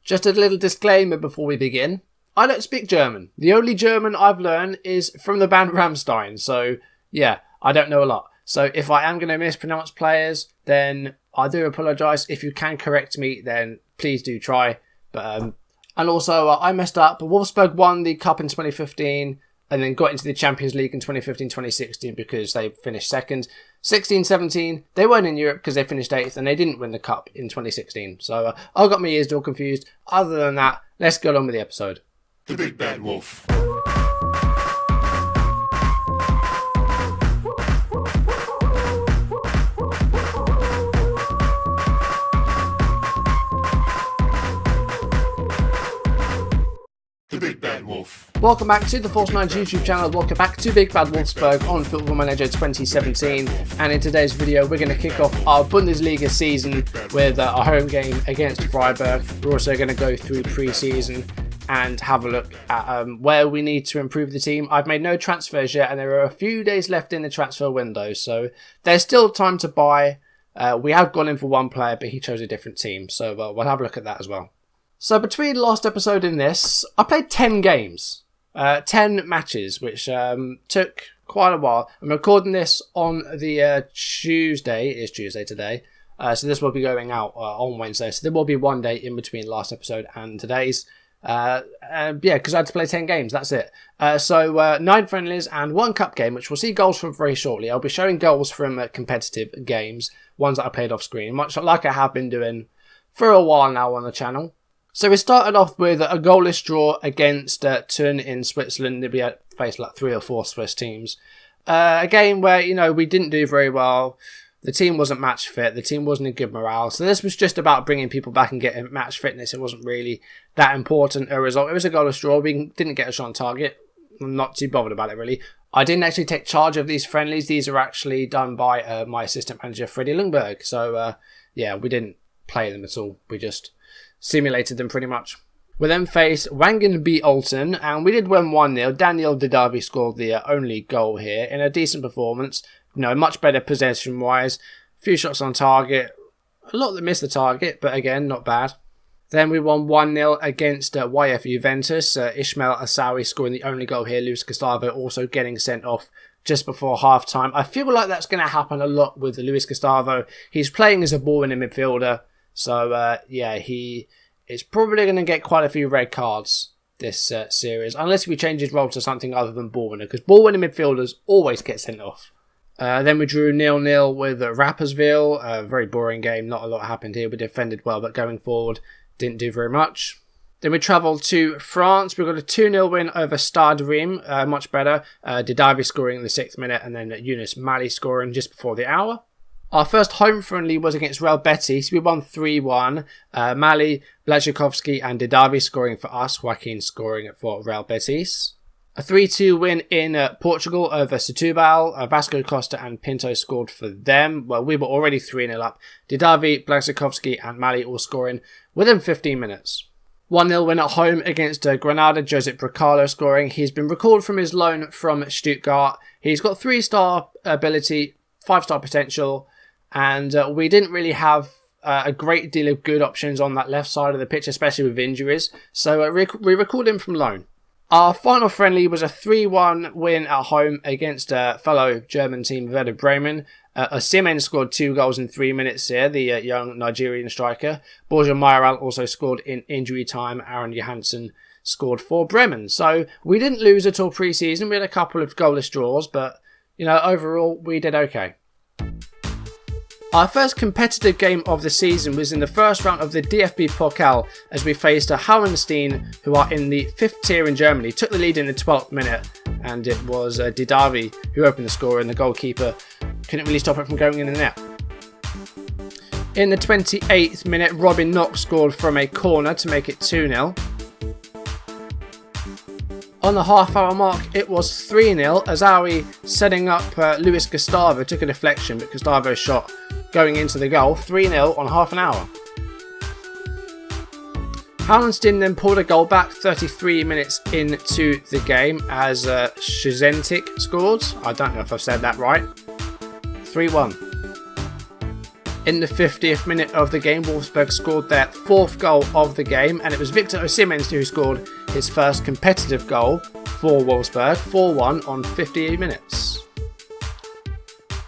Just a little disclaimer before we begin. I don't speak German. The only German I've learned is from the band Rammstein. So, yeah, I don't know a lot. So if I am going to mispronounce players, then I do apologise. If you can correct me, then please do try. But and also, I messed up. Wolfsburg won the Cup in 2015 and then got into the Champions League in 2015-2016 because they finished second. 16-17, they weren't in Europe because they finished 8th and they didn't win the Cup in 2016. So I got my ears all confused. Other than that, let's get on with the episode. The Big Bad Wolf. The Big Bad Wolf. Welcome back to the Force 9 YouTube channel. Welcome back to Big Bad Wolfsburg on Football Manager 2017. And in today's video, we're going to kick off our Bundesliga season with a home game against Freiburg. We're also going to go through pre-season and have a look at where we need to improve the team. I've made no transfers yet, and there are a few days left in the transfer window, so there's still time to buy. We have gone in for one player, but he chose a different team, so we'll have a look at that as well. So between last episode and this, I played 10 games, 10 matches, which took quite a while. I'm recording this on the Tuesday. It is Tuesday today. So this will be going out on Wednesday. So there will be one day in between last episode and today's. Yeah, because I had to play 10 games. That's it. So 9 friendlies and 1 cup game, which we'll see goals from very shortly. I'll be showing goals from competitive games, ones that I played off screen, much like I have been doing for a while now on the channel. So we started off with a goalless draw against Thun in Switzerland. We had faced like 3 or 4 Swiss teams. A game where, you know, we didn't do very well. The team wasn't match fit. The team wasn't in good morale. So this was just about bringing people back and getting match fitness. It wasn't really that important a result. It was a goalless draw. We didn't get a shot on target. I'm not too bothered about it, really. I didn't actually take charge of these friendlies. These are actually done by my assistant manager, Freddie Lundberg. So, yeah, we didn't play them at all. We just simulated them pretty much. We then faced Wangen B. Olten, and we did win 1-0. Daniel Didavi scored the only goal here in a decent performance. You know, much better possession-wise. A few shots on target. A lot that missed the target, but again, not bad. Then we won 1-0 against YF Juventus. Ismail Asawi scoring the only goal here. Luis Gustavo also getting sent off just before half-time. I feel like that's going to happen a lot with Luis Gustavo. He's playing as a ball-winning midfielder. So, yeah, he is probably going to get quite a few red cards this series, unless we change his role to something other than ball winner, because ball winning midfielders always get sent off. Then we drew 0-0 with Rapperswil. A very boring game, not a lot happened here. We defended well, but going forward, didn't do very much. Then we travelled to France. We got a 2-0 win over Stade Reims, much better. Didavi scoring in the 6th minute, and then Yunus Mali scoring just before the hour. Our first home friendly was against Real Betis. We won 3-1. Mali, Blazikowski and Didavi scoring for us. Joaquin scoring for Real Betis. A 3-2 win in Portugal over Setúbal. Vasco Costa and Pinto scored for them. Well, we were already 3-0 up. Didavi, Blazikowski and Mali all scoring within 15 minutes. 1-0 win at home against Granada. Josep Bracalo scoring. He's been recalled from his loan from Stuttgart. He's got 3-star ability, 5-star potential. And we didn't really have a great deal of good options on that left side of the pitch, especially with injuries. So we recalled him from loan. Our final friendly was a 3-1 win at home against a fellow German team, Werder Bremen. Osimhen scored 2 goals in 3 minutes here, the young Nigerian striker. Borja Mayoral also scored in injury time. Aaron Johansson scored for Bremen. So we didn't lose at all pre-season. We had a couple of goalless draws, but, you know, overall we did okay. Our first competitive game of the season was in the first round of the DFB Pokal as we faced Hauenstein, who are in the 5th tier in Germany. Took the lead in the 12th minute, and it was Didavi who opened the score, and the goalkeeper couldn't really stop it from going in the net. In the 28th minute, Robin Knox scored from a corner to make it 2-0. On the half-hour mark, it was 3-0. Azawi setting up Luis Gustavo, took a deflection, but Gustavo's shot going into the goal. 3-0 on half an hour. Hauenstein then pulled a goal back 33 minutes into the game as Szyzentik scored. I don't know if I've said that right. 3-1. In the 50th minute of the game, Wolfsburg scored their 4th goal of the game, and it was Victor Osimhen who scored his first competitive goal for Wolfsburg, 4-1 on 58 minutes.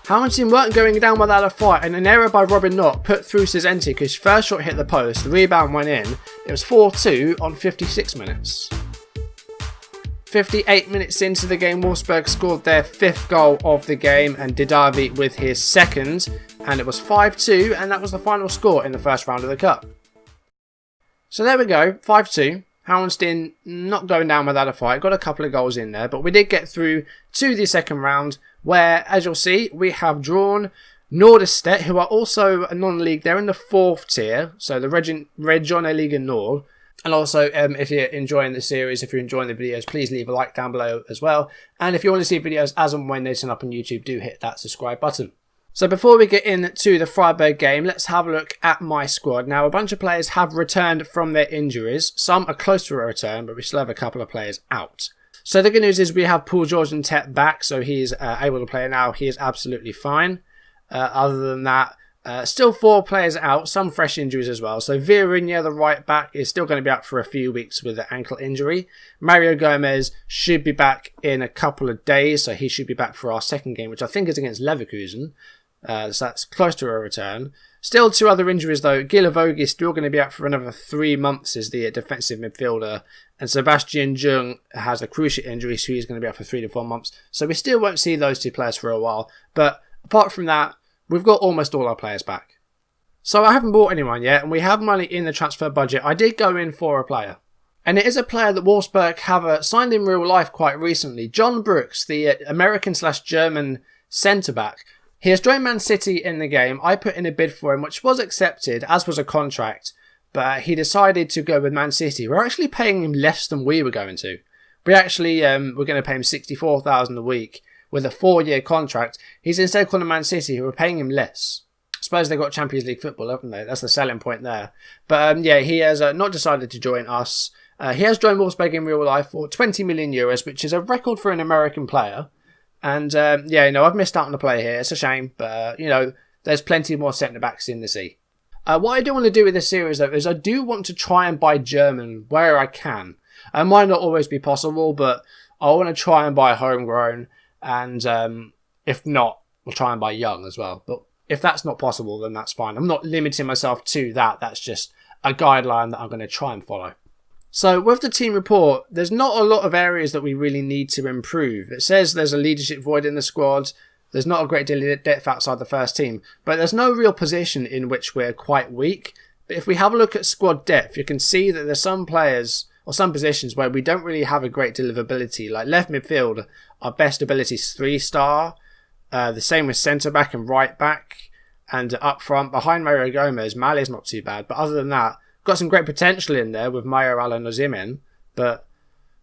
Houndstein weren't going down without a fight, and an error by Robin Knott put through Cisentic, whose first shot hit the post, the rebound went in. It was 4-2 on 56 minutes. 58 minutes into the game, Wolfsburg scored their 5th goal of the game, and Didavi with his 2nd, and it was 5-2, and that was the final score in the first round of the Cup. So there we go, 5-2. Houndstein not going down without a fight, got a couple of goals in there, but we did get through to the second round, where, as you'll see, we have drawn Norderstedt, who are also a non-league. They're in the 4th tier, so the Regionalliga Nord. And also, if you're enjoying the series, if you're enjoying the videos, please leave a like down below as well. And if you want to see videos as and when they turn up on YouTube, do hit that subscribe button. So before we get into the Freiburg game, let's have a look at my squad. Now, a bunch of players have returned from their injuries. Some are close to a return, but we still have a couple of players out. So the good news is we have Paul George and Tet back, so he's able to play now. He is absolutely fine. Other than that, still 4 players out, some fresh injuries as well. So Vieirinha, the right back, is still going to be out for a few weeks with an ankle injury. Mario Gomez should be back in a couple of days, so he should be back for our second game, which I think is against Leverkusen. So that's close to a return. Still 2 other injuries though. Gilavogi is still going to be out for another 3 months as the defensive midfielder. And Sebastian Jung has a cruciate injury, so he's going to be out for 3 to 4 months. So we still won't see those 2 players for a while. But apart from that, we've got almost all our players back. So I haven't bought anyone yet, and we have money in the transfer budget. I did go in for a player. And it is a player that Wolfsburg have signed in real life quite recently. John Brooks, the American/German centre-back. He has joined Man City in the game. I put in a bid for him, which was accepted, as was a contract. But he decided to go with Man City. We're actually paying him less than we were going to. We actually we're going to pay him $64,000 a week with a 4-year contract. He's instead calling Man City, who are paying him less. I suppose they've got Champions League football, haven't they? That's the selling point there. But yeah, he has not decided to join us. He has joined Wolfsburg in real life for 20 million euros, which is a record for an American player. And yeah, I've missed out on the play here. It's a shame, but there's plenty more centre-backs in the sea. What I do want to do with this series, though, is I do want to try and buy German where I can. It might not always be possible, but I want to try and buy homegrown. And if not, we'll try and buy young as well. But if that's not possible, then that's fine. I'm not limiting myself to that. That's just a guideline that I'm going to try and follow. So with the team report, there's not a lot of areas that we really need to improve. It says there's a leadership void in the squad. There's not a great deal of depth outside the first team. But there's no real position in which we're quite weak. But if we have a look at squad depth, you can see that there's some players or some positions where we don't really have a great deal of ability. Like left midfield, our best ability is 3-star. The same with centre-back and right-back. And up front, behind Mario Gomez, Mali's not too bad. But other than that, got some great potential in there with Mario Allen Osimhen. But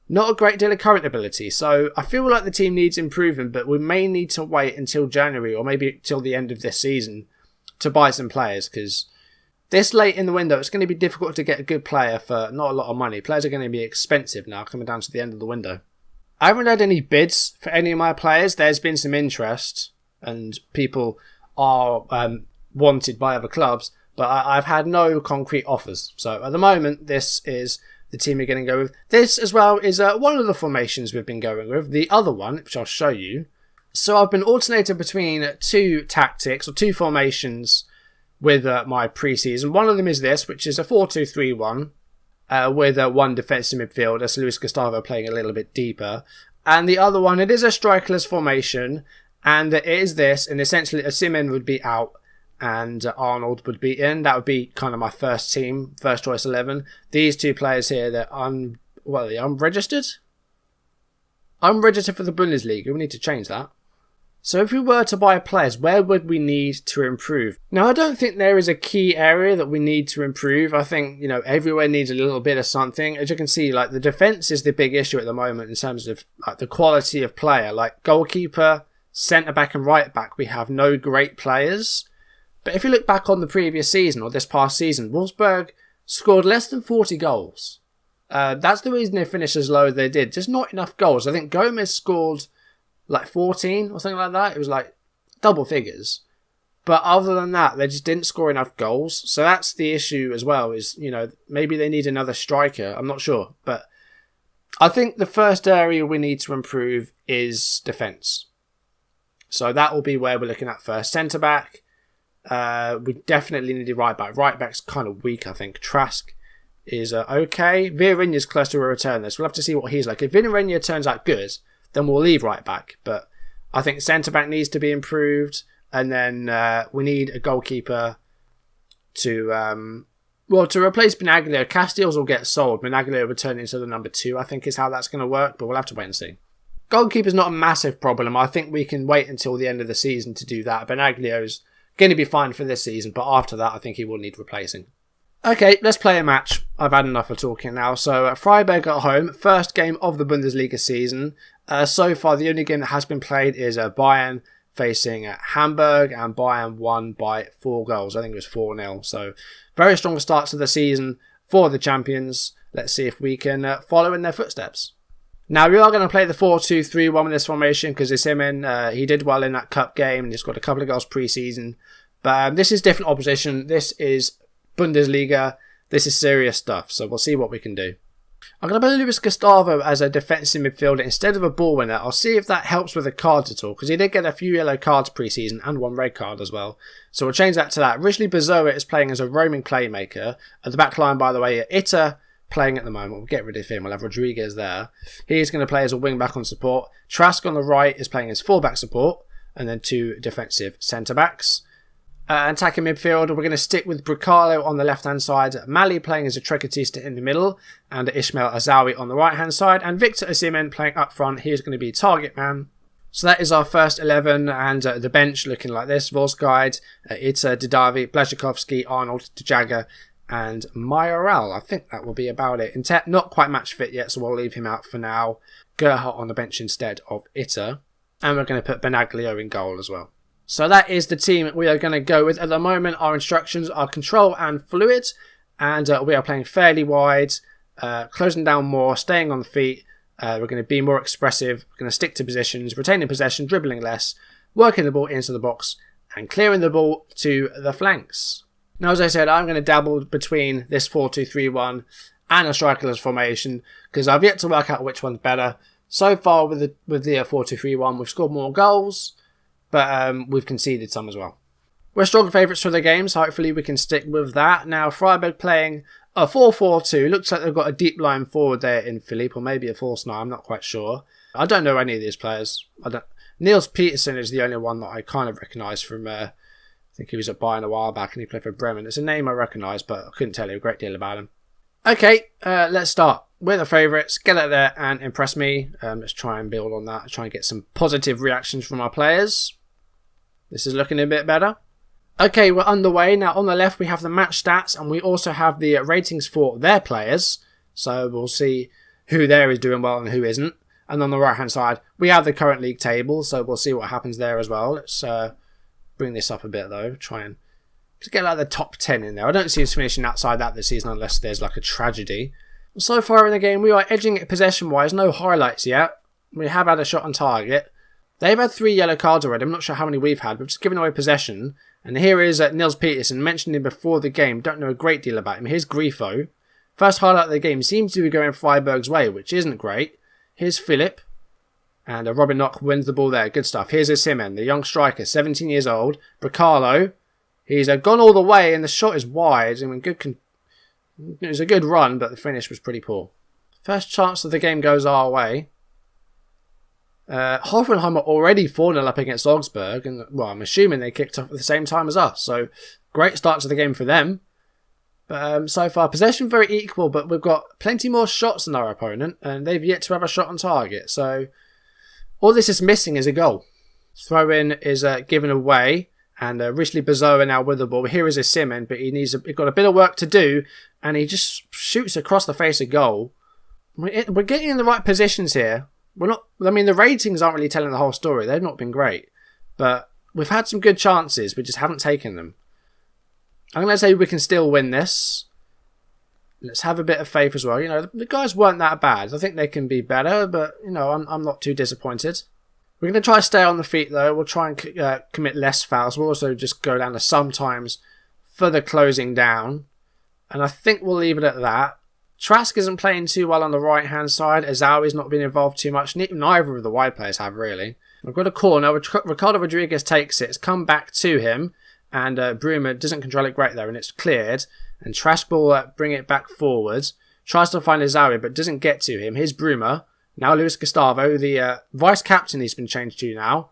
not a great deal of current ability. So I feel like the team needs improvement, but we may need to wait until January or maybe till the end of this season to buy some players, because this late in the window, it's going to be difficult to get a good player for not a lot of money. Players are going to be expensive now, coming down to the end of the window. I haven't had any bids for any of my players. There's been some interest, and people are wanted by other clubs, but I've had no concrete offers. So at the moment, this is the team we're going to go with. This as well is one of the formations we've been going with. The other one, which I'll show you. So I've been alternating between 2 tactics or 2 formations with my preseason. One of them is this, which is a 4-2-3-1 with 1 defensive midfielder, so Luis Gustavo playing a little bit deeper. And the other one, it is a strikerless formation, and it is this, and essentially Osimhen would be out and Arnold would be in. That would be kind of my first team, first choice 11. These 2 players here, they're unregistered? Unregistered for the Bundesliga. We need to change that. So if we were to buy players, where would we need to improve? Now, I don't think there is a key area that we need to improve. I think, everywhere needs a little bit of something. As you can see, like the defence is the big issue at the moment in terms of like the quality of player. Like goalkeeper, centre-back and right-back, we have no great players. But if you look back on the previous season or this past season, Wolfsburg scored less than 40 goals. That's the reason they finished as low as they did. Just not enough goals. I think Gomez scored like 14 or something like that. It was like double figures. But other than that, they just didn't score enough goals. So that's the issue as well, is, maybe they need another striker. I'm not sure. But I think the first area we need to improve is defence. So that will be where we're looking at first. Centre-back, we definitely need a right-back. Right-back's kind of weak, I think. Trask is okay. Villareña's close to a return this. We'll have to see what he's like. If Villareña turns out good, then we'll leave right-back. But I think centre-back needs to be improved. And then we need a goalkeeper to replace Benaglio. Castells will get sold. Benaglio will turn into the number 2, I think is how that's going to work. But we'll have to wait and see. Goalkeeper's not a massive problem. I think we can wait until the end of the season to do that. Benaglio's going to be fine for this season. But after that, I think he will need replacing. Okay, let's play a match. I've had enough of talking now. So Freiburg at home. First game of the Bundesliga season. So far, the only game that has been played is Bayern facing Hamburg, and Bayern won by 4 goals. I think it was 4-0. So very strong start to the season for the champions. Let's see if we can follow in their footsteps. Now we are going to play the 4-2-3-1 with this formation because he did well in that cup game and he's got a couple of goals pre-season. But this is different opposition. This is Bundesliga. This is serious stuff. So we'll see what we can do. I'm going to put Luis Gustavo as a defensive midfielder instead of a ball winner. I'll see if that helps with the cards at all, because he did get a few yellow cards pre-season and 1 red card as well. So we'll change that to that. Originally, Bezoa is playing as a roaming playmaker. At the back line, by the way, Itter playing at the moment. We'll get rid of him. We'll have Rodriguez there. He's going to play as a wing-back on support. Trask on the right is playing as full-back support, and then 2 defensive centre-backs. Attacking midfield, we're going to stick with Bricalo on the left-hand side, Mali playing as a Trecatista in the middle, and Ismail Azawi on the right-hand side, and Victor Osimhen playing up front. He's going to be target man. So that is our first 11, and the bench looking like this. Volsgaard, Itter, Didavi, Blazikowski, Arnold, Djaga, and Mayoral. I think that will be about it. Intet not quite match fit yet, so we'll leave him out for now. Gerhardt on the bench instead of Itter, and we're going to put Benaglio in goal as well. So that is the team we are going to go with. At the moment, our instructions are control and fluid, and we are playing fairly wide, closing down more, staying on the feet. We're going to be more expressive. We're going to stick to positions, retaining possession, dribbling less, working the ball into the box, and clearing the ball to the flanks. Now, as I said, I'm going to dabble between this 4-2-3-1 and a strikerless formation, because I've yet to work out which one's better. So far, with the 4-2-3-1, we've scored more goals, but we've conceded some as well. We're strong favourites for the game, so hopefully we can stick with that. Now, Freiburg playing a 4-4-2. Looks like they've got a deep line forward there in Philippe, or maybe a false 9. I'm not quite sure. I don't know any of these players. Niels Peterson is the only one that I kind of recognise from, I think he was at Bayern a while back and he played for Bremen. It's a name I recognise, but I couldn't tell you a great deal about him. Okay, let's start. We're the favourites. Get out there and impress me. Let's try and build on that. Try and get some positive reactions from our players. This is looking a bit better. Okay, we're underway. Now, on the left, we have the match stats, and we also have the ratings for their players. So we'll see who there is doing well and who isn't. And on the right-hand side, we have the current league table, so we'll see what happens there as well. Let's bring this up a bit, though. Try and just get like the top 10 in there. I don't see us finishing outside that this season unless there's like a tragedy. So far in the game, we are edging it possession-wise. No highlights yet. We have had a shot on target. They've had 3 yellow cards already. I'm not sure how many we've had. We've just given away possession. And here is Niels Peterson. Mentioned him before the game. Don't know a great deal about him. Here's Grifo. First highlight of the game. Seems to be going Freiburg's way, which isn't great. Here's Philip. And Robin Knock wins the ball there. Good stuff. Here's Osimhen, the young striker, 17 years old. Bricalo. He's gone all the way and the shot is wide. I mean, it was a good run, but the finish was pretty poor. First chance of the game goes our way. Hoffenheim are already 4-0 up against Augsburg, and well, I'm assuming they kicked off at the same time as us, so great start to the game for them. But so far, possession very equal, but we've got plenty more shots than our opponent, and they've yet to have a shot on target, so all this is missing is a goal. Throw-in is given away, and Risley Bezoa now with the ball. Here is Osimhen, but he's got a bit of work to do, and he just shoots across the face of goal. We're getting in the right positions here. The ratings aren't really telling the whole story. They've not been great. But we've had some good chances. We just haven't taken them. I'm going to say we can still win this. Let's have a bit of faith as well. The guys weren't that bad. I think they can be better, but, I'm not too disappointed. We're going to try to stay on the feet though. We'll try and commit less fouls. We'll also just go down to sometimes for the closing down. And I think we'll leave it at that. Trask isn't playing too well on the right hand side. Azawi's not been involved too much. Neither of the wide players have really. We've got a corner. Ricardo Rodriguez takes it. It's come back to him. And Bruma doesn't control it great there. And it's cleared. And Trask will bring it back forwards. Tries to find Azawi but doesn't get to him. Here's Bruma. Now Luis Gustavo. The vice captain he's been changed to now.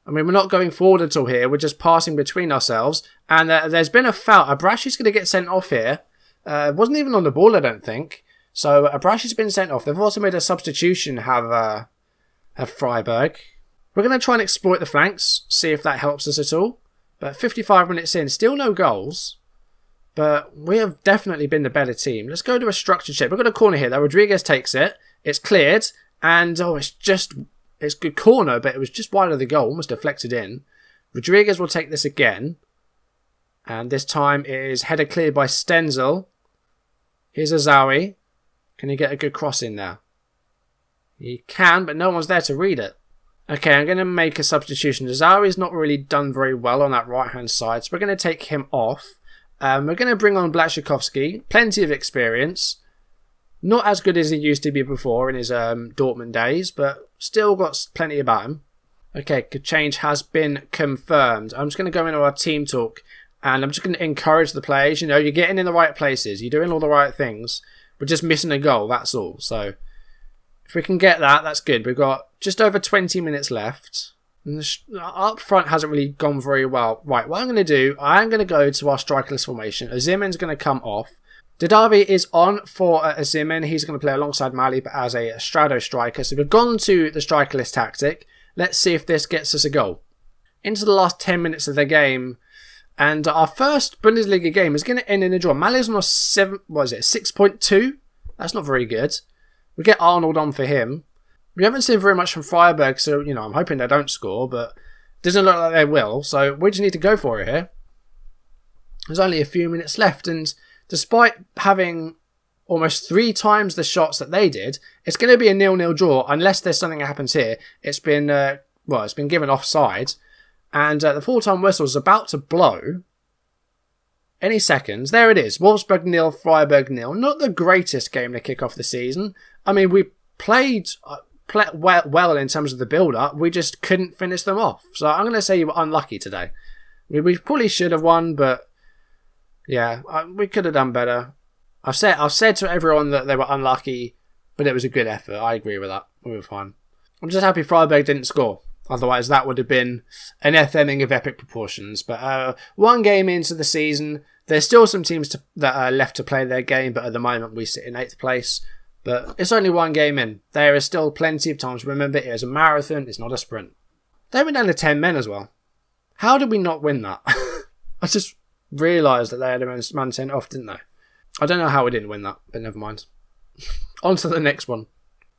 I mean, we're not going forward at all here. We're just passing between ourselves. And there's been a foul. Abrashi's going to get sent off here. Wasn't even on the ball, I don't think. So Abrashi's been sent off. They've also made a substitution, have Freiburg. We're going to try and exploit the flanks, see if that helps us at all. But 55 minutes in, still no goals. But we have definitely been the better team. Let's go to a structured shape. We've got a corner here, though. Rodriguez takes it. It's cleared. And, it's good corner, but it was just wide of the goal. Almost deflected in. Rodriguez will take this again. And this time it is headed cleared by Stenzel. Here's Azawi. Can he get a good cross in there? He can, but no one's there to read it. Okay, I'm going to make a substitution. Azawi's not really done very well on that right-hand side, so we're going to take him off. We're going to bring on Blaszczykowski. Plenty of experience. Not as good as he used to be before in his Dortmund days, but still got plenty about him. Okay, good change has been confirmed. I'm just going to go into our team talk. And I'm just going to encourage the players. You know, you're getting in the right places. You're doing all the right things. We're just missing a goal, that's all. So, if we can get that, that's good. We've got just over 20 minutes left. And the up front hasn't really gone very well. Right, what I'm going to do, I'm going to go to our strikerless formation. Osimhen's going to come off. Didavi is on for Osimhen. He's going to play alongside Mali, but as a strato striker. So, we've gone to the strikerless tactic. Let's see if this gets us a goal. Into the last 10 minutes of the game. And our first Bundesliga game is going to end in a draw. Mali's on a 6.2? That's not very good. We get Arnold on for him. We haven't seen very much from Freiburg, so, you know, I'm hoping they don't score, but it doesn't look like they will. So we just need to go for it here. There's only a few minutes left, and despite having almost 3 times the shots that they did, it's going to be a 0-0 draw unless there's something that happens here. It's been, it's been given offside. And the full-time whistle is about to blow any seconds. There it is. Wolfsburg 0, Freiburg 0. Not the greatest game to kick off the season. I mean, we played well in terms of the build-up. We just couldn't finish them off. So I'm going to say you were unlucky today. We probably should have won, but yeah, we could have done better. I've said to everyone that they were unlucky, but it was a good effort. I agree with that. We were fine. I'm just happy Freiburg didn't score. Otherwise, that would have been an FMing of epic proportions. But one game into the season, there's still some teams that are left to play their game, but at the moment we sit in 8th place. But it's only one game in. There is still plenty of time to remember it is a marathon, it's not a sprint. They went down to 10 men as well. How did we not win that? I just realised that they had a man sent off, didn't they? I don't know how we didn't win that, but never mind. On to the next one.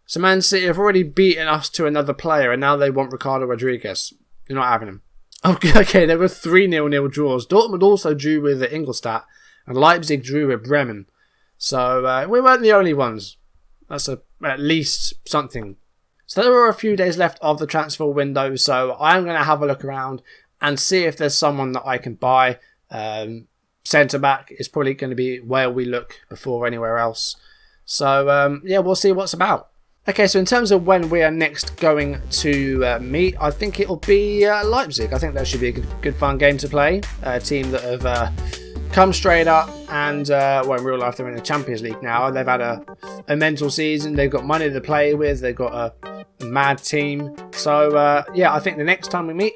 So Man City have already beaten us to another player, and now they want Ricardo Rodriguez. You're not having him. Okay, there were 3 0-0 draws. Dortmund also drew with Ingolstadt, and Leipzig drew with Bremen. So we weren't the only ones. That's at least something. So there are a few days left of the transfer window, so I'm going to have a look around and see if there's someone that I can buy. Centre-back is probably going to be where we look before anywhere else. So, yeah, we'll see what's about. Okay, so in terms of when we are next going to meet, I think it'll be Leipzig. I think that should be a good fun game to play. A team that have come straight up and, well, in real life they're in the Champions League now. They've had a mental season. They've got money to play with. They've got a mad team. So, yeah, I think the next time we meet,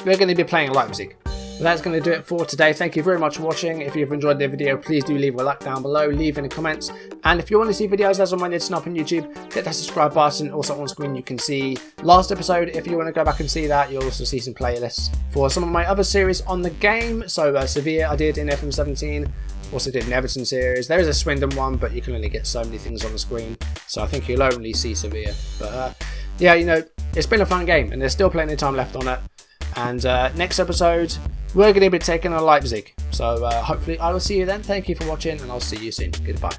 we're going to be playing Leipzig. But that's going to do it for today. Thank you very much for watching. If you've enjoyed the video, please do leave a like down below, leave in the comments. And if you want to see videos as and when it's up on YouTube, hit that subscribe button. Also on screen you can see last episode. If you want to go back and see that, you'll also see some playlists for some of my other series on the game. So Sevilla I did in FM17, also did an Everton series. There is a Swindon one, but you can only get so many things on the screen. So I think you'll only see Sevilla. But yeah, you know, it's been a fun game and there's still plenty of time left on it. And next episode, we're going to be taking on Leipzig. So hopefully I will see you then. Thank you for watching and I'll see you soon. Goodbye.